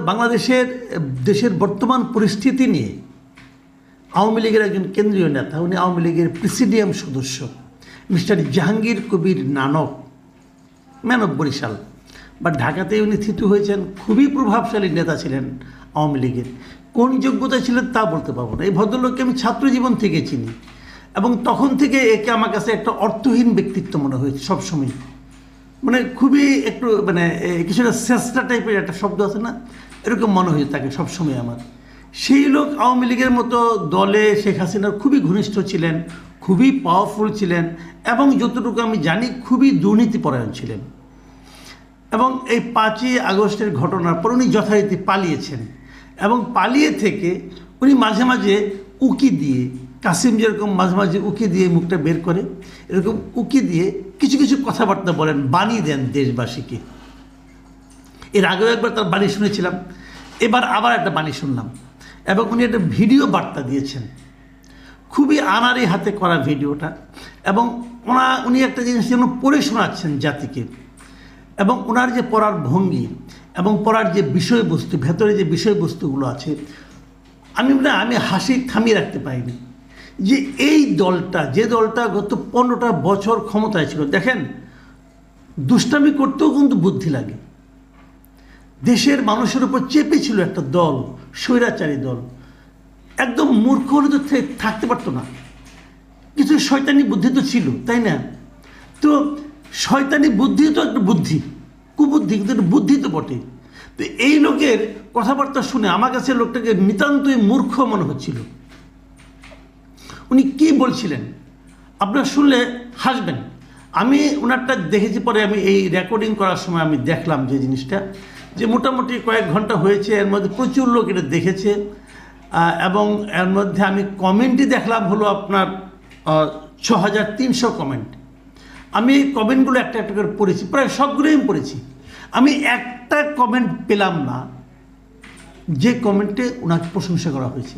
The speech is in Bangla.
বাংলাদেশের দেশের বর্তমান পরিস্থিতি নিয়ে আওয়ামী লীগের একজন কেন্দ্রীয় নেতা, উনি আওয়ামী লীগের প্রেসিডিয়াম সদস্য mister Jahangir Kabir Nanak, man of Barishal বা ঢাকাতে উনি থিতু হয়েছেন। খুবই প্রভাবশালী নেতা ছিলেন আওয়ামী লীগের। কোন যোগ্যতা ছিলেন তা বলতে পারবো না। এই ভদ্রলোককে আমি ছাত্র জীবন থেকে চিনি এবং তখন থেকে একে আমার কাছে একটা অর্থহীন ব্যক্তিত্ব মনে হয়েছে সবসময়। মানে খুবই একটু কিছুটা চেষ্টা টাইপের একটা শব্দ আছে না, এরকম মনে হয়েছে তাকে সবসময় আমার। সেই লোক আওয়ামী লীগের মতো দলে শেখ হাসিনার খুবই ঘনিষ্ঠ ছিলেন, খুবই পাওয়ারফুল ছিলেন এবং যতটুকু আমি জানি খুবই দুর্নীতিপরায়ণ ছিলেন। এবং এই 5ই আগস্টের ঘটনার পর উনি যথারীতি পালিয়েছেন এবং পালিয়ে থেকে উনি মাঝে মাঝে উকি দিয়ে, কাসিম যেরকম মাঝে মাঝে উকি দিয়ে মুখটা বের করে, এরকম উকি দিয়ে কিছু কিছু কথাবার্তা বলেন, বাণী দেন দেশবাসীকে। এর আগেও একবার তার বাণী শুনেছিলাম, এবার আবার একটা বাণী শুনলাম এবং উনি একটা ভিডিও বার্তা দিয়েছেন, খুবই আনাড়ি হাতে করা ভিডিওটা। এবং উনি একটা জিনিস যেন পড়ে শোনাচ্ছেন জাতিকে, এবং ওনার যে পড়ার ভঙ্গি এবং পড়ার যে বিষয়বস্তু, ভেতরে যে বিষয়বস্তুগুলো আছে, আমি হাসি থামিয়ে রাখতে পারিনি। যে এই দলটা, যে দলটা গত 15টা বছর ক্ষমতায় ছিল, দেখেন দুষ্টামি করতেও কিন্তু বুদ্ধি লাগে। দেশের মানুষের উপর চেপে ছিল একটা দল, স্বৈরাচারী দল। একদম মূর্খ হলে তো থাকতে পারতো না, কিছু শয়তানি বুদ্ধি তো ছিল, তাই না? তো শয়তানি বুদ্ধি তো একটা বুদ্ধি, কুবুদ্ধি, কিন্তু বুদ্ধি তো বটে। তো এই লোকের কথাবার্তা শুনে আমার কাছে লোকটাকে নিতান্তই মূর্খ মনে হচ্ছিল। উনি কি বলছিলেন আপনারা শুনলে হাসবেন। আমি ওনারটা দেখেছি, পরে আমি এই রেকর্ডিং করার সময় আমি দেখলাম যে জিনিসটা, যে মোটামুটি কয়েক ঘন্টা হয়েছে, এর মধ্যে প্রচুর লোক এটা দেখেছে এবং এর মধ্যে আমি কমেন্টই দেখলাম হলো আপনার 6300 কমেন্ট। আমি এই কমেন্টগুলো একটা একটা করে পড়েছি, প্রায় সবগুলোই আমি পড়েছি। আমি একটা কমেন্ট পেলাম না যে কমেন্টে ওনাকে প্রশংসা করা হয়েছে।